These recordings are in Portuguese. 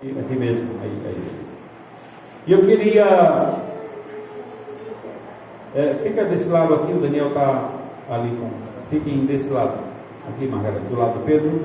Aqui mesmo, aí. E eu queria... fica desse lado aqui, o Daniel está ali com... Fiquem desse lado. Aqui, Margarida, do lado do Pedro.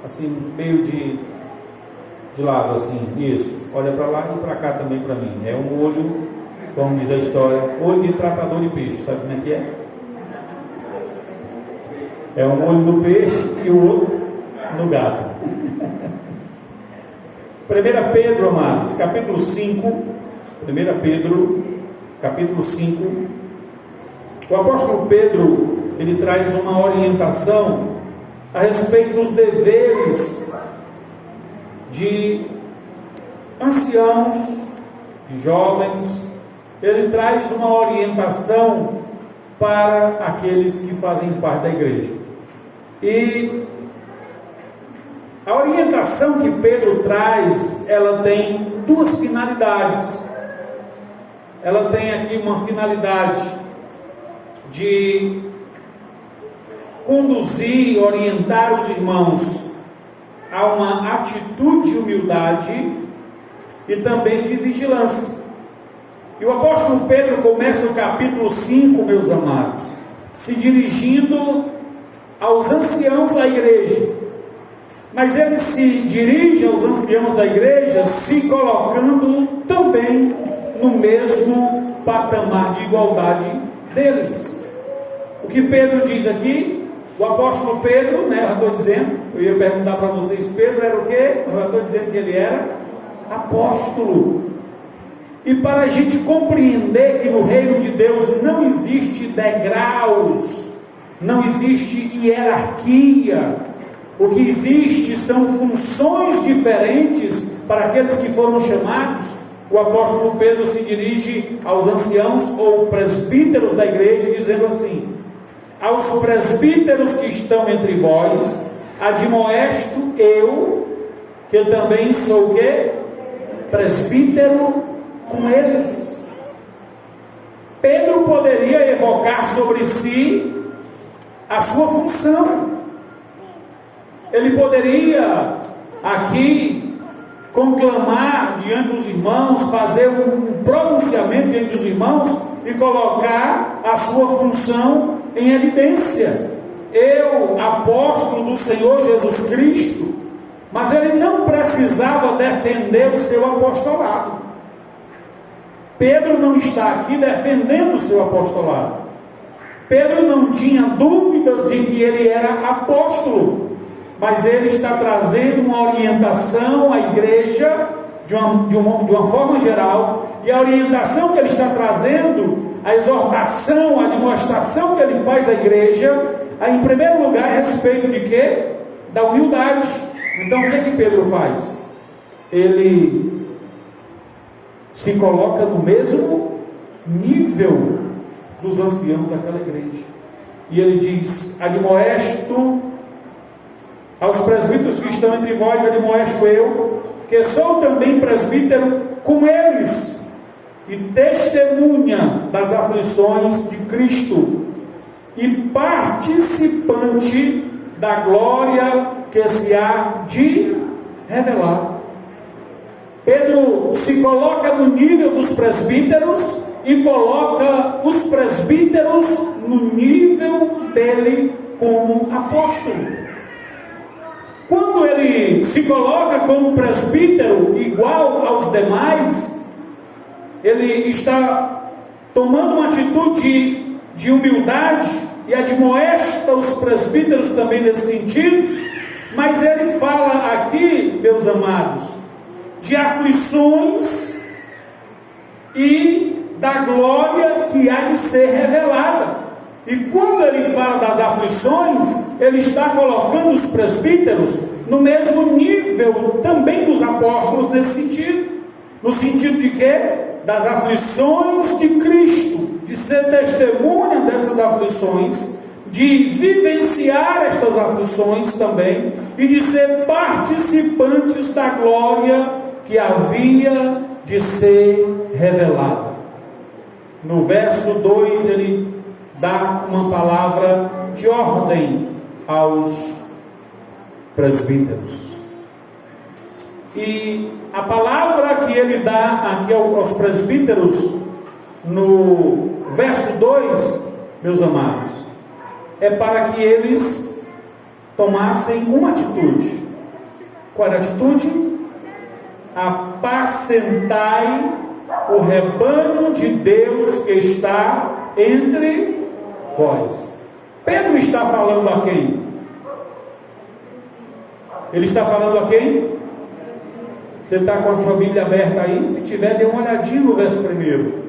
Assim, meio de lado, assim, isso. Olha para lá e para cá também para mim. É um olho, como diz a história, olho de tratador de peixe. Sabe como é que é? É um olho no peixe e o outro no gato. 1 Pedro, amados, capítulo 5. 1 Pedro, capítulo 5. O apóstolo Pedro, ele traz uma orientação a respeito dos deveres de anciãos, de jovens. Ele traz uma orientação para aqueles que fazem parte da igreja. E a orientação que Pedro traz, ela tem duas finalidades. Ela tem aqui uma finalidade de conduzir, orientar os irmãos a uma atitude de humildade e também de vigilância. E o apóstolo Pedro começa o capítulo 5, meus amados, se dirigindo aos anciãos da igreja. Mas ele se dirige aos anciãos da igreja se colocando também no mesmo patamar de igualdade deles. O que Pedro diz aqui, o apóstolo Pedro, eu estou dizendo, eu ia perguntar para vocês, Pedro era o quê? Eu estou dizendo que ele era apóstolo. E para a gente compreender que no reino de Deus não existe degraus, não existe hierarquia, o que existe são funções diferentes para aqueles que foram chamados. O apóstolo Pedro se dirige aos anciãos ou presbíteros da igreja, dizendo assim: aos presbíteros que estão entre vós, admoesto eu, que também sou o quê? Presbítero com eles. Pedro poderia evocar sobre si a sua função. Ele poderia aqui conclamar diante dos irmãos, fazer um pronunciamento diante dos irmãos e colocar a sua função em evidência. Eu, apóstolo do Senhor Jesus Cristo. Mas ele não precisava defender o seu apostolado. Pedro não está aqui defendendo o seu apostolado. Pedro não tinha dúvidas de que ele era apóstolo, mas ele está trazendo uma orientação à igreja de uma forma geral. E a orientação que ele está trazendo, a exortação, a demonstração que ele faz à igreja, em primeiro lugar, a respeito de quê? Da humildade. Então o que Pedro faz? Ele se coloca no mesmo nível dos anciãos daquela igreja. E ele diz: admoesto aos presbíteros que estão entre vós, admoesto eu, que sou também presbítero com eles, e testemunha das aflições de Cristo, e participante da glória que se há de revelar. Pedro se coloca no nível dos presbíteros e coloca os presbíteros no nível dele como apóstolo. Quando ele se coloca como presbítero igual aos demais, ele está tomando uma atitude de humildade e admoesta os presbíteros também nesse sentido. Mas ele fala aqui, meus amados, de aflições e da glória que há de ser revelada. E quando ele fala das aflições, ele está colocando os presbíteros no mesmo nível também dos apóstolos nesse sentido. No sentido de quê? Das aflições de Cristo, de ser testemunha dessas aflições, de vivenciar estas aflições também, e de ser participantes da glória que havia de ser revelada. No verso 2 ele dá uma palavra de ordem aos presbíteros. E a palavra que ele dá aqui aos presbíteros, no verso 2, meus amados, é para que eles tomassem uma atitude. Qual era a atitude? Apacentai o rebanho de Deus que está entre vós. Pedro está falando a quem? Ele está falando a quem? Você está com a sua Bíblia aberta aí? Se tiver, dê uma olhadinha no verso 1.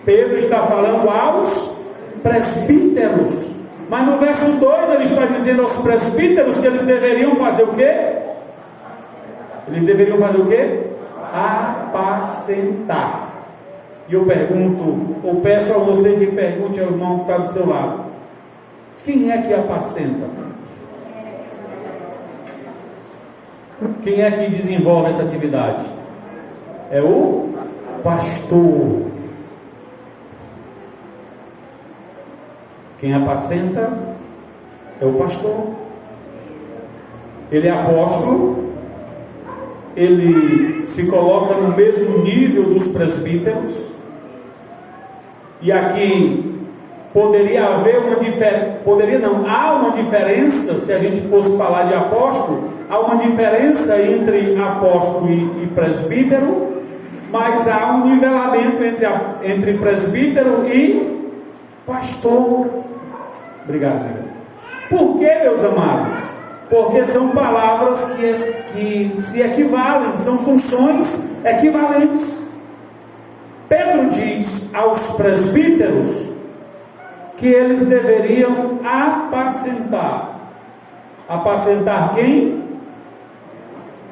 Pedro está falando aos presbíteros. Mas no verso 2 ele está dizendo aos presbíteros que eles deveriam fazer o quê? Eles deveriam fazer o quê? Apacentar. E eu pergunto, ou peço a você que pergunte ao irmão que está do seu lado: quem é que apacenta? Quem é que desenvolve essa atividade? É o pastor. Quem apacenta é o pastor. Ele é apóstolo, ele se coloca no mesmo nível dos presbíteros, e aqui poderia haver uma diferença, há uma diferença. Se a gente fosse falar de apóstolo, há uma diferença entre apóstolo e presbítero, mas há um nivelamento entre presbítero e pastor. Obrigado. Por que, meus amados? Porque são palavras que se equivalem, são funções equivalentes. Pedro diz aos presbíteros que eles deveriam apacentar. Apacentar quem?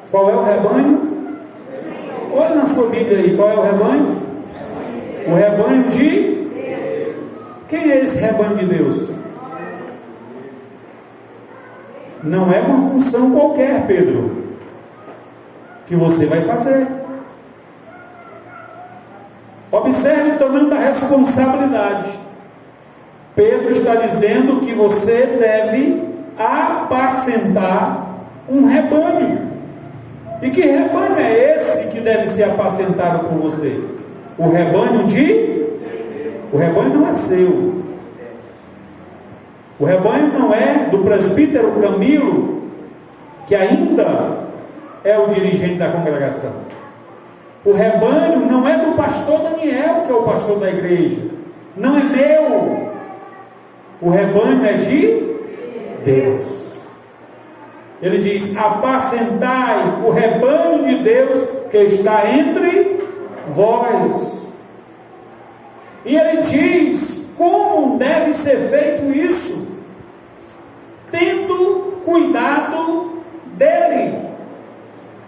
Qual é o rebanho? Olha na sua Bíblia aí, qual é o rebanho? O rebanho de? Quem é esse rebanho de Deus? Não é uma função qualquer, Pedro, que você vai fazer. Observe o tamanho da responsabilidade. Pedro está dizendo que você deve apacentar um rebanho. E que rebanho é esse que deve ser apacentado por você? O rebanho de? O rebanho não é seu. O rebanho não é do presbítero Camilo, que ainda é o dirigente da congregação. O rebanho não é do pastor Daniel, que é o pastor da igreja. Não é meu. O rebanho é de Deus. Ele diz: apacentai o rebanho de Deus que está entre vós. E ele diz como deve ser feito isso: tendo cuidado dele.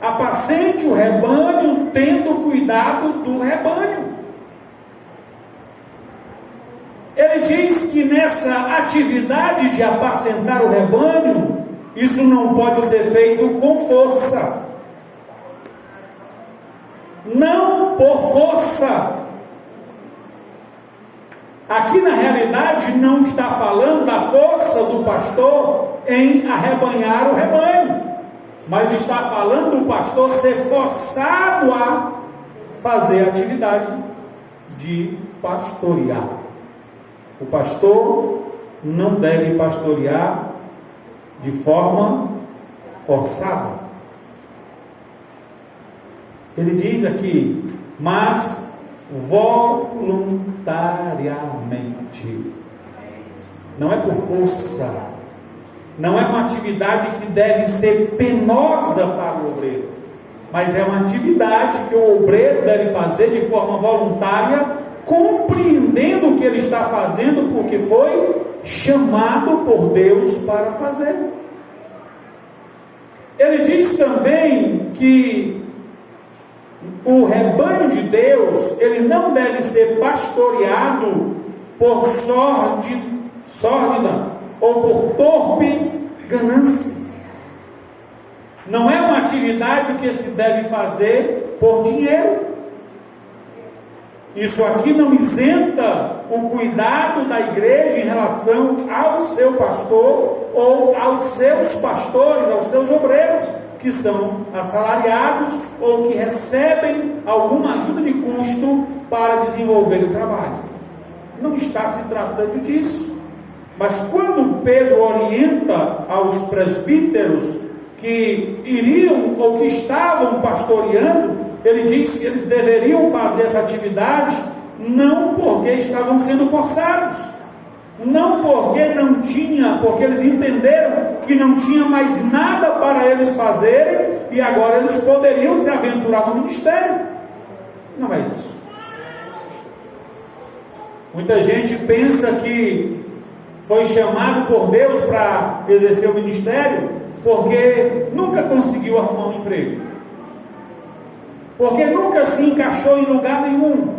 Apacente o rebanho, tendo cuidado do rebanho. Ele diz que nessa atividade de apacentar o rebanho, isso não pode ser feito com força. Não por força. Aqui na realidade não está falando da força do pastor em arrebanhar o rebanho, mas está falando do pastor ser forçado a fazer a atividade de pastorear. O pastor não deve pastorear de forma forçada. Ele diz aqui: mas voluntariamente. Não é por força. Não é uma atividade que deve ser penosa para o obreiro, mas é uma atividade que o obreiro deve fazer de forma voluntária, compreendendo o que ele está fazendo, porque foi chamado por Deus para fazer. Ele diz também que o rebanho de Deus, ele não deve ser pastoreado por sórdida ou por torpe ganância. Não é uma atividade que se deve fazer por dinheiro. Isso aqui não isenta o cuidado da igreja em relação ao seu pastor ou aos seus pastores, aos seus obreiros, que são assalariados ou que recebem alguma ajuda de custo para desenvolver o trabalho. Não está se tratando disso. Mas quando Pedro orienta aos presbíteros que iriam ou que estavam pastoreando, ele diz que eles deveriam fazer essa atividade não porque estavam sendo forçados, não porque não tinha, porque eles entenderam que não tinha mais nada para eles fazerem e agora eles poderiam se aventurar no ministério. Não é isso. Muita gente pensa que foi chamado por Deus para exercer o ministério porque nunca conseguiu arrumar um emprego, porque nunca se encaixou em lugar nenhum,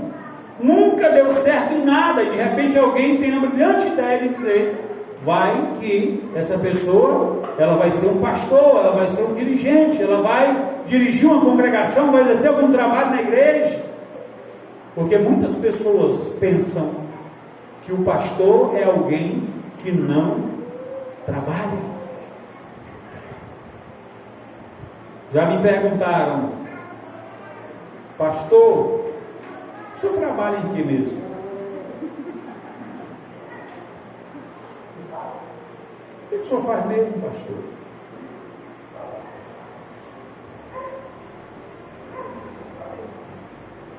nunca deu certo em nada, e de repente alguém tem a brilhante ideia de dizer: vai que essa pessoa, ela vai ser um pastor, ela vai ser um dirigente, ela vai dirigir uma congregação, vai exercer algum trabalho na igreja. Porque muitas pessoas pensam que o pastor é alguém que não trabalha. Já me perguntaram: pastor, o senhor trabalha em que mesmo? O que o senhor faz mesmo, pastor?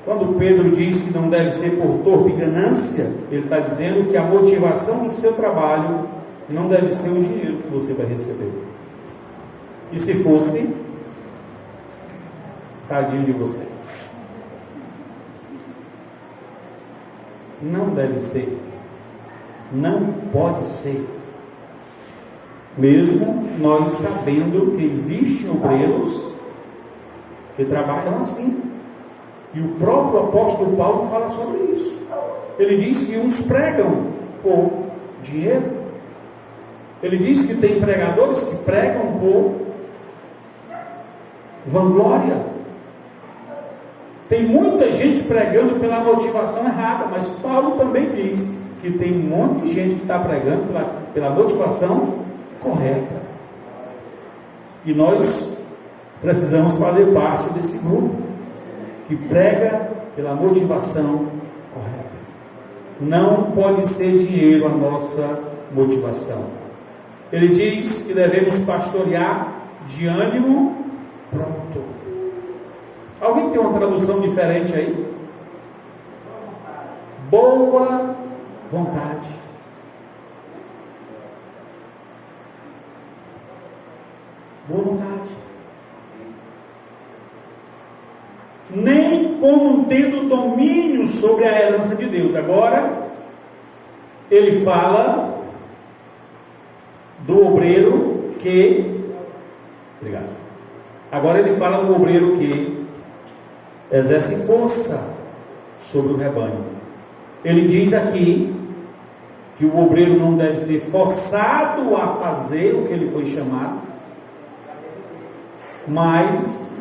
Quando Pedro diz que não deve ser por torpe ganância, ele está dizendo que a motivação do seu trabalho não deve ser o dinheiro que você vai receber. E se fosse, tadinho de você. Não deve ser, não pode ser, mesmo nós sabendo que existem obreiros que trabalham assim, e o próprio apóstolo Paulo fala sobre isso. Ele diz que uns pregam por dinheiro, ele diz que tem pregadores que pregam por vanglória. Tem muita gente pregando pela motivação errada, mas Paulo também diz que tem um monte de gente que está pregando pela motivação correta. E nós precisamos fazer parte desse grupo que prega pela motivação correta. Não pode ser dinheiro a nossa motivação. Ele diz que devemos pastorear de ânimo pronto. Alguém tem uma tradução diferente aí? Boa vontade. Boa vontade. Nem como tendo domínio sobre a herança de Deus. Agora, ele fala do obreiro que... Obrigado. Agora ele fala do obreiro que exerce força sobre o rebanho. Ele diz aqui que o obreiro não deve ser forçado a fazer o que ele foi chamado, mas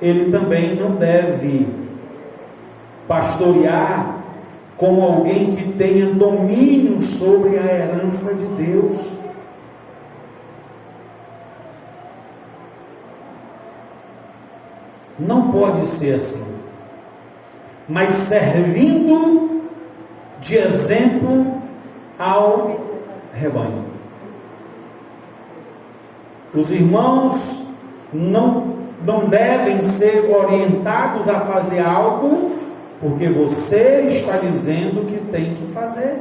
ele também não deve pastorear como alguém que tenha domínio sobre a herança de Deus. Não pode ser assim, mas servindo de exemplo ao rebanho. Os irmãos não devem ser orientados a fazer algo porque você está dizendo que tem que fazer.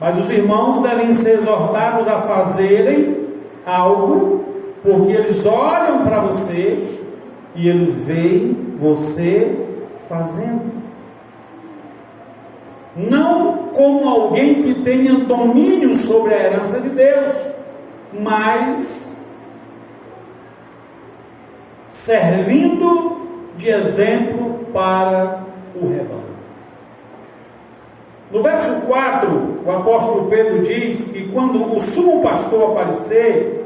Mas os irmãos devem ser exortados a fazerem algo porque eles olham para você e eles veem você fazendo. Não como alguém que tenha domínio sobre a herança de Deus, mas servindo de exemplo para o rebanho. No verso 4, o apóstolo Pedro diz que quando o sumo pastor aparecer,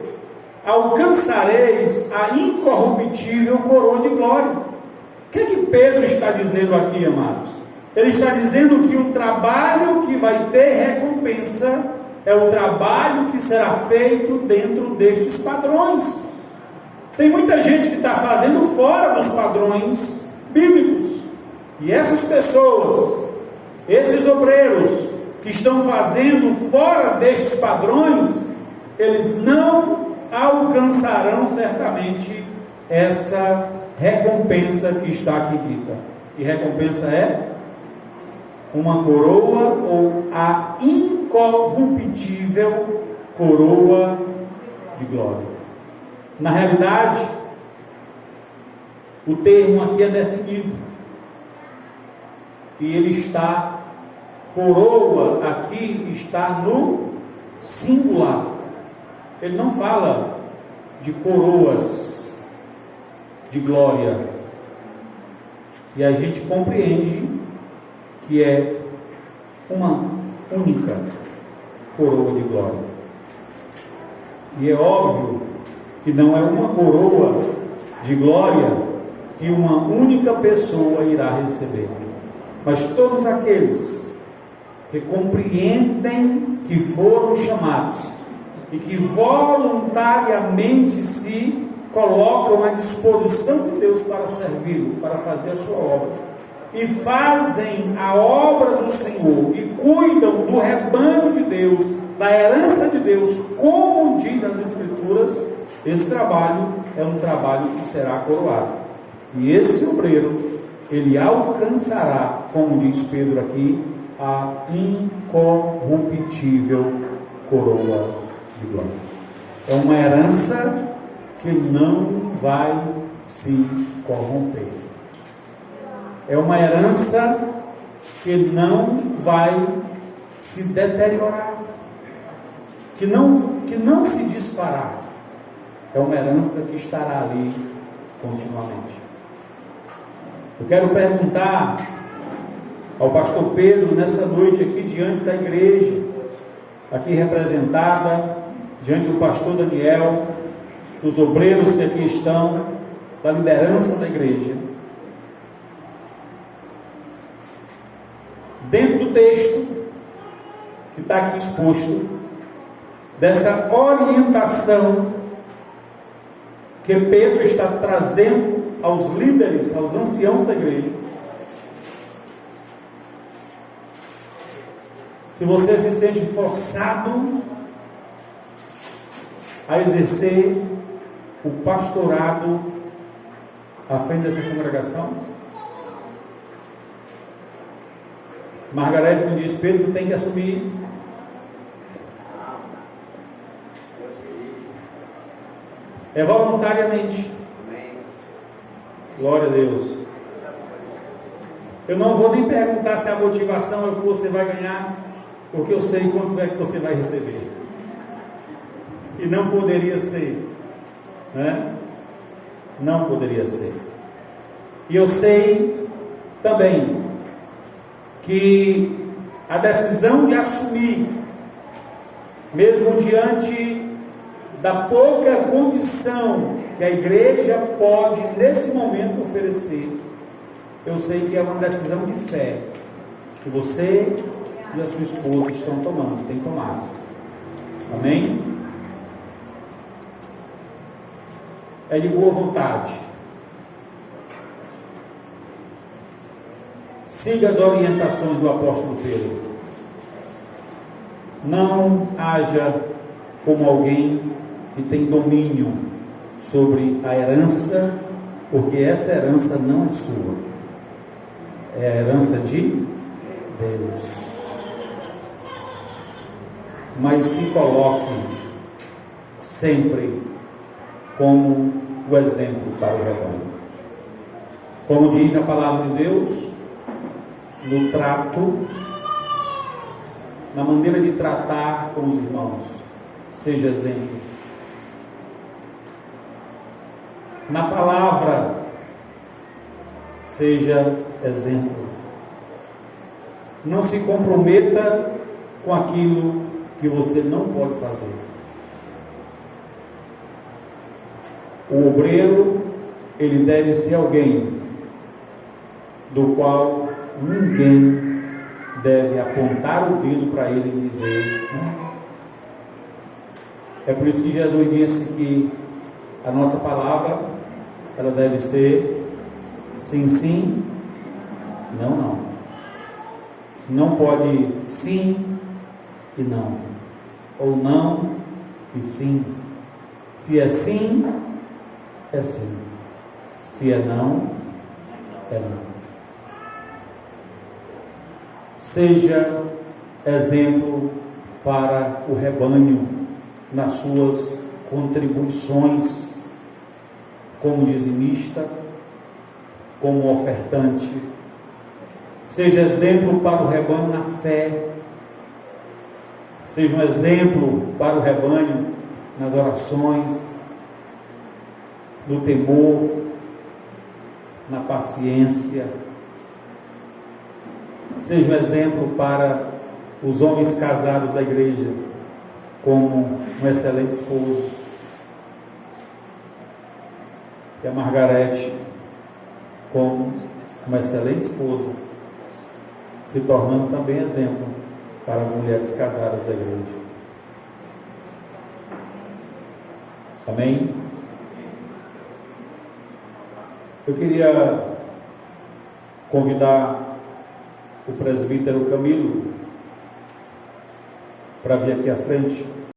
alcançareis a incorruptível coroa de glória. O que é que Pedro está dizendo aqui, amados? Ele está dizendo que o trabalho que vai ter recompensa é o trabalho que será feito dentro destes padrões. Tem muita gente que está fazendo fora dos padrões bíblicos, e essas pessoas, esses obreiros que estão fazendo fora destes padrões, eles não alcançarão certamente essa recompensa que está aqui dita. E recompensa é uma coroa, ou a incorruptível coroa de glória. Na realidade, o termo aqui é definido, e ele está, coroa aqui está no singular. Ele não fala de coroas de glória, e a gente compreende que é uma única coroa de glória. E é óbvio que não é uma coroa de glória que uma única pessoa irá receber, mas todos aqueles que compreendem que foram chamados e que voluntariamente se colocam à disposição de Deus para servi-lo, para fazer a sua obra, e fazem a obra do Senhor, e cuidam do rebanho de Deus, da herança de Deus, como diz as Escrituras, esse trabalho é um trabalho que será coroado. E esse obreiro, ele alcançará, como diz Pedro aqui, a incorruptível coroa de glória. É uma herança que não vai se corromper. É uma herança que não vai se deteriorar, que não se disparar. É uma herança que estará ali continuamente. Eu quero perguntar ao pastor Pedro, nessa noite aqui, diante da igreja, aqui representada, diante do pastor Daniel, dos obreiros que aqui estão, da liderança da igreja, dentro do texto que está aqui exposto, dessa orientação que Pedro está trazendo aos líderes, aos anciãos da igreja. Se você se sente forçado a exercer o pastorado à frente dessa congregação, Margarete me diz: Pedro, tu tem que assumir. É voluntariamente. Glória a Deus. Eu não vou nem perguntar se a motivação é o que você vai ganhar, porque eu sei quanto é que você vai receber. E não poderia ser, né? Não poderia ser. E eu sei também que a decisão de assumir, mesmo diante da pouca condição que a igreja pode nesse momento oferecer, eu sei que é uma decisão de fé que você e a sua esposa estão tomando, têm tomado. Amém? É de boa vontade. Siga as orientações do apóstolo Pedro. Não haja como alguém que tem domínio sobre a herança, porque essa herança não é sua, é a herança de Deus. Mas se coloque sempre como o exemplo para o rebanho. Como diz a palavra de Deus, no trato, na maneira de tratar com os irmãos, seja exemplo. Na palavra, seja exemplo. Não se comprometa com aquilo que você não pode fazer. O obreiro, ele deve ser alguém do qual ninguém deve apontar o dedo para ele e dizer: É por isso que Jesus disse que a nossa palavra, ela deve ser sim, sim, não, não. Não pode sim e não, ou não e sim. Se é sim, é sim. Se é não, é não. Seja exemplo para o rebanho nas suas contribuições, como dizimista, como ofertante. Seja exemplo para o rebanho na fé. Seja um exemplo para o rebanho nas orações, no temor, na paciência. Seja um exemplo para os homens casados da igreja, como um excelente esposo. E a Margarete, como uma excelente esposa, se tornando também exemplo para as mulheres casadas da igreja. Amém? Eu queria convidar o presbítero Camilo para vir aqui à frente.